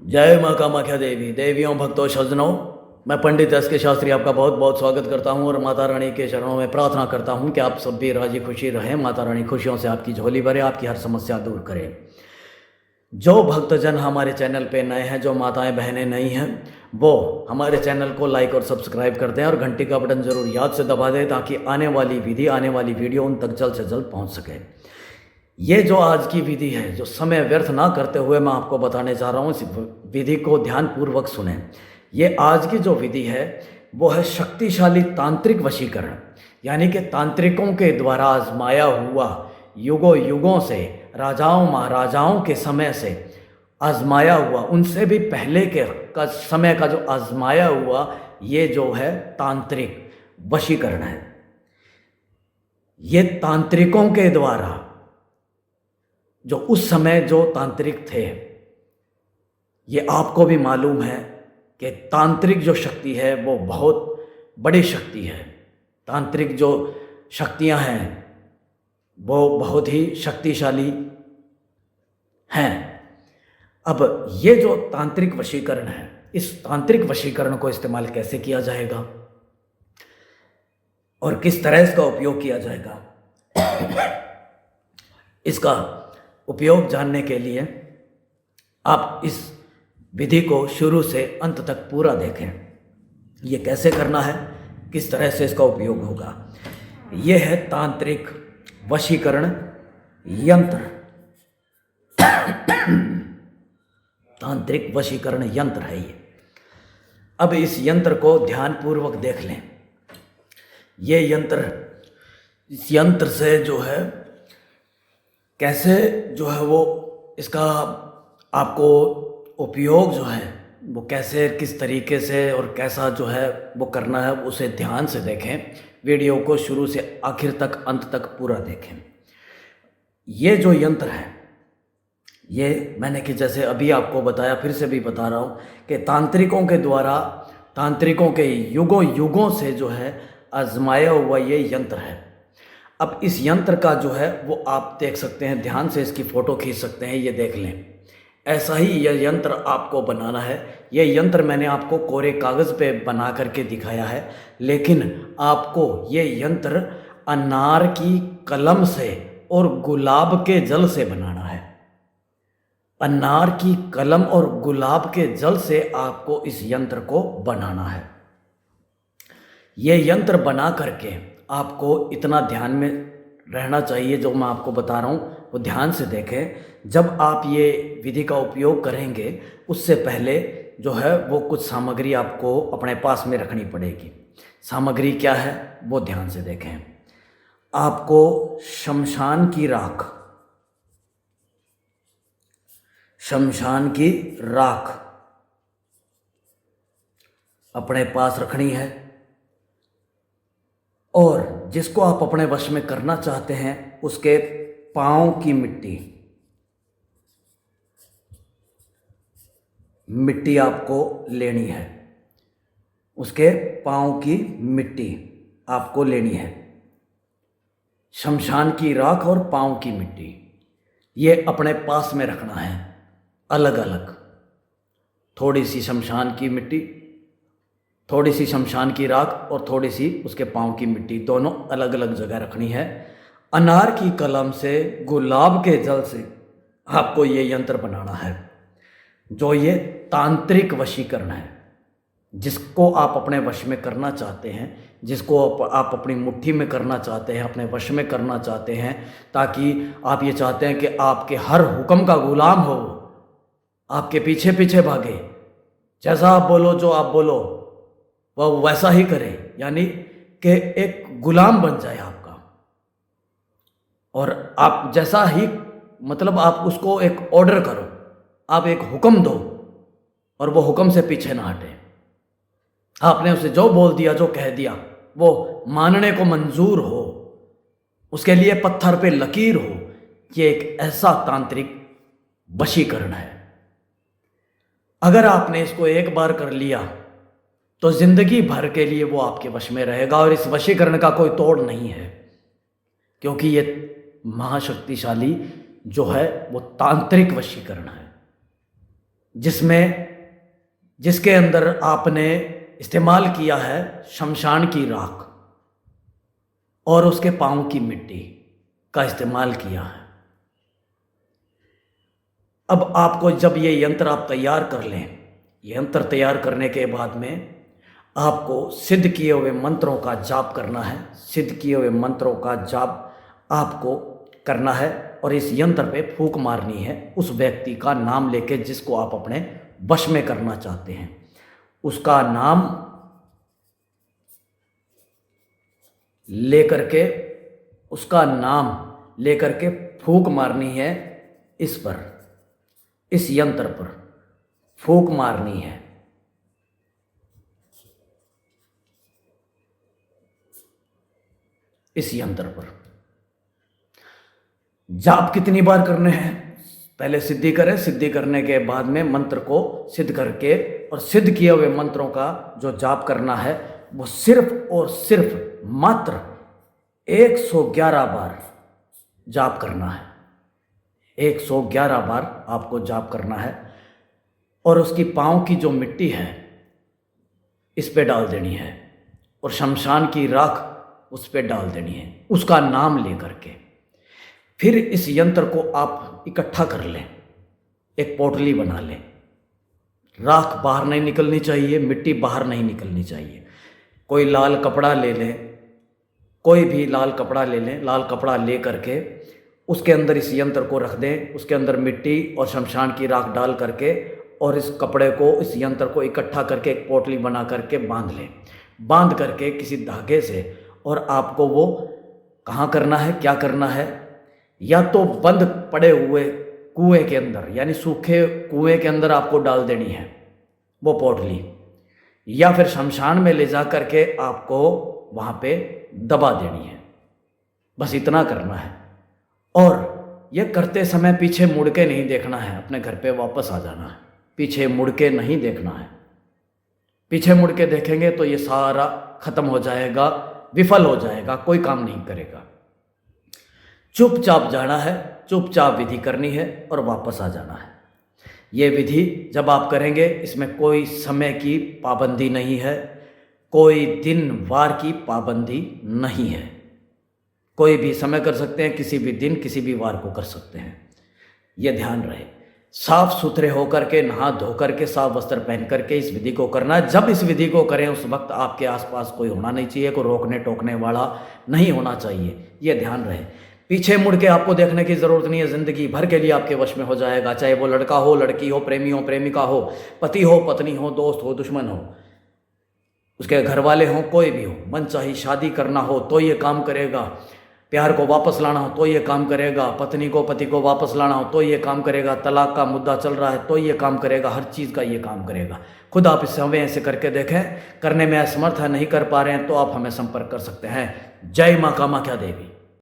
जय माँ कामाख्या देवी। देवियों, भक्तों, सज्जनों, मैं पंडित एस के शास्त्री आपका बहुत बहुत स्वागत करता हूँ और माता रानी के चरणों में प्रार्थना करता हूँ कि आप सब भी राजी खुशी रहें। माता रानी खुशियों से आपकी झोली भरे, आपकी हर समस्या दूर करें। जो भक्तजन हमारे चैनल पे नए हैं, जो माताएं बहनें नई हैं, वो हमारे चैनल को लाइक और सब्सक्राइब कर दें और घंटी का बटन ज़रूर याद से दबा दें ताकि आने वाली विधि, आने वाली वीडियो उन तक जल्द से जल्द पहुँच सके। ये जो आज की विधि है, जो समय व्यर्थ ना करते हुए मैं आपको बताने जा रहा हूँ, इस विधि को ध्यानपूर्वक सुने। ये आज की जो विधि है वो है शक्तिशाली तांत्रिक वशीकरण, यानी कि तांत्रिकों के द्वारा आजमाया हुआ, युगों युगों से, राजाओं महाराजाओं के समय से आजमाया हुआ, उनसे भी पहले के समय का जो आजमाया हुआ ये जो है तांत्रिक वशीकरण है। ये तांत्रिकों के द्वारा, जो उस समय जो तांत्रिक थे, ये आपको भी मालूम है कि तांत्रिक जो शक्ति है वो बहुत बड़ी शक्ति है। तांत्रिक जो शक्तियां हैं वो बहुत ही शक्तिशाली हैं। अब ये जो तांत्रिक वशीकरण है, इस तांत्रिक वशीकरण को इस्तेमाल कैसे किया जाएगा और किस तरह इसका उपयोग किया जाएगा, इसका उपयोग जानने के लिए आप इस विधि को शुरू से अंत तक पूरा देखें। ये कैसे करना है, किस तरह से इसका उपयोग होगा। ये है तांत्रिक वशीकरण यंत्र। तांत्रिक वशीकरण यंत्र है ये। अब इस यंत्र को ध्यानपूर्वक देख लें। ये यंत्र, इस यंत्र से जो है कैसे जो है वो इसका आपको उपयोग जो है वो कैसे, किस तरीके से और कैसा जो है वो करना है, उसे ध्यान से देखें। वीडियो को शुरू से आखिर तक, अंत तक पूरा देखें। ये जो यंत्र है, ये मैंने कि जैसे अभी आपको बताया, फिर से भी बता रहा हूँ कि तांत्रिकों के द्वारा, तांत्रिकों के युगों युगों से जो है आजमाया हुआ ये यंत्र है। अब इस यंत्र का जो है वो आप देख सकते हैं, ध्यान से इसकी फ़ोटो खींच सकते हैं, ये देख लें। ऐसा ही यह यंत्र आपको बनाना है। यह यंत्र मैंने आपको कोरे कागज़ पे बना करके दिखाया है, लेकिन आपको ये यंत्र अनार की कलम से और गुलाब के जल से बनाना है। अनार की कलम और गुलाब के जल से आपको इस यंत्र को बनाना है। ये यंत्र बना करके आपको इतना ध्यान में रहना चाहिए, जो मैं आपको बता रहा हूँ वो ध्यान से देखें। जब आप ये विधि का उपयोग करेंगे उससे पहले जो है वो कुछ सामग्री आपको अपने पास में रखनी पड़ेगी। सामग्री क्या है वो ध्यान से देखें। आपको शमशान की राख, शमशान की राख अपने पास रखनी है, और जिसको आप अपने वश में करना चाहते हैं उसके पाँव की मिट्टी आपको लेनी है। उसके पाँव की मिट्टी आपको लेनी है। शमशान की राख और पाँव की मिट्टी ये अपने पास में रखना है, अलग अलग। थोड़ी सी शमशान की मिट्टी, थोड़ी सी शमशान की राख और थोड़ी सी उसके पाँव की मिट्टी, दोनों अलग अलग जगह रखनी है। अनार की कलम से, गुलाब के जल से आपको ये यंत्र बनाना है। जो ये तांत्रिक वशीकरण है, जिसको आप अपने वश में करना चाहते हैं, जिसको आप अपनी मुट्ठी में करना चाहते हैं, अपने वश में करना चाहते हैं, ताकि आप ये चाहते हैं कि आपके हर हुक्म का गुलाम हो, आपके पीछे पीछे भागे, जैसा आप बोलो, जो आप बोलो वह वैसा ही करे, यानी कि एक गुलाम बन जाए आपका। और आप जैसा ही, मतलब आप उसको एक ऑर्डर करो, आप एक हुक्म दो और वो हुक्म से पीछे ना हटे। आपने उसे जो बोल दिया, जो कह दिया, वो मानने को मंजूर हो, उसके लिए पत्थर पे लकीर हो। ये एक ऐसा तांत्रिक वशीकरण है। अगर आपने इसको एक बार कर लिया तो जिंदगी भर के लिए वो आपके वश में रहेगा, और इस वशीकरण का कोई तोड़ नहीं है, क्योंकि ये महाशक्तिशाली जो है वो तांत्रिक वशीकरण है। जिसमें जिसके अंदर आपने इस्तेमाल किया है शमशान की राख और उसके पाँव की मिट्टी का इस्तेमाल किया है। अब आपको जब ये यंत्र आप तैयार कर लें, यंत्र तैयार करने के बाद में आपको सिद्ध किए हुए मंत्रों का जाप करना है। सिद्ध किए हुए मंत्रों का जाप आपको करना है और इस यंत्र पे फूंक मारनी है उस व्यक्ति का नाम लेके जिसको आप अपने वश में करना चाहते हैं। उसका नाम लेकर के उसका नाम लेकर के फूंक मारनी है इस पर, इस यंत्र पर फूंक मारनी है। इस यंत्र पर जाप कितनी बार करने हैं, पहले सिद्धि करें। सिद्धि करने के बाद में मंत्र को सिद्ध करके और सिद्ध किए हुए मंत्रों का जो जाप करना है वो सिर्फ और सिर्फ मात्र 111 बार जाप करना है। 111 बार आपको जाप करना है और उसकी पाँव की जो मिट्टी है इस पे डाल देनी है और शमशान की राख उस पे डाल देनी है उसका नाम लेकर के। फिर इस यंत्र को आप इकट्ठा कर लें, एक पोटली बना लें। राख बाहर नहीं निकलनी चाहिए, मिट्टी बाहर नहीं निकलनी चाहिए। कोई लाल कपड़ा ले लें, कोई भी लाल कपड़ा ले लें। लाल कपड़ा ले करके उसके अंदर इस यंत्र को रख दें, उसके अंदर मिट्टी और शमशान की राख डाल करके और इस कपड़े को, इस यंत्र को इकट्ठा करके एक पोटली बना करके बांध लें। बांध करके किसी धागे से, और आपको वो कहाँ करना है, क्या करना है, या तो बंद पड़े हुए कुएं के अंदर यानी सूखे कुएं के अंदर आपको डाल देनी है वो पोटली, या फिर शमशान में ले जा करके आपको वहाँ पे दबा देनी है। बस इतना करना है और ये करते समय पीछे मुड़ के नहीं देखना है, अपने घर पे वापस आ जाना है। पीछे मुड़ के नहीं देखना है। पीछे मुड़ के देखेंगे तो ये सारा खत्म हो जाएगा, विफल हो जाएगा, कोई काम नहीं करेगा। चुपचाप जाना है, चुपचाप विधि करनी है और वापस आ जाना है। ये विधि जब आप करेंगे इसमें कोई समय की पाबंदी नहीं है, कोई दिन वार की पाबंदी नहीं है। कोई भी समय कर सकते हैं, किसी भी दिन किसी भी वार को कर सकते हैं। ये ध्यान रहे। साफ सुथरे होकर के, नहा धो करके, साफ वस्त्र पहन करके इस विधि को करना है। जब इस विधि को करें उस वक्त आपके आसपास कोई होना नहीं चाहिए, कोई रोकने टोकने वाला नहीं होना चाहिए। ये ध्यान रहे। पीछे मुड़ के आपको देखने की ज़रूरत नहीं है, ज़िंदगी भर के लिए आपके वश में हो जाएगा। चाहे वो लड़का हो, लड़की हो, प्रेमी हो, प्रेमिका हो, पति हो, पत्नी हो, दोस्त हो, दुश्मन हो, उसके घर वाले हों, कोई भी हो। मन चाही शादी करना हो तो ये काम करेगा, प्यार को वापस लाना हो तो ये काम करेगा, पत्नी को पति को वापस लाना हो तो ये काम करेगा, तलाक का मुद्दा चल रहा है तो ये काम करेगा, हर चीज़ का ये काम करेगा। खुद आप इस समय ऐसे करके देखें। करने में असमर्थ है, नहीं कर पा रहे हैं तो आप हमें संपर्क कर सकते हैं। जय माँ कामाख्या देवी।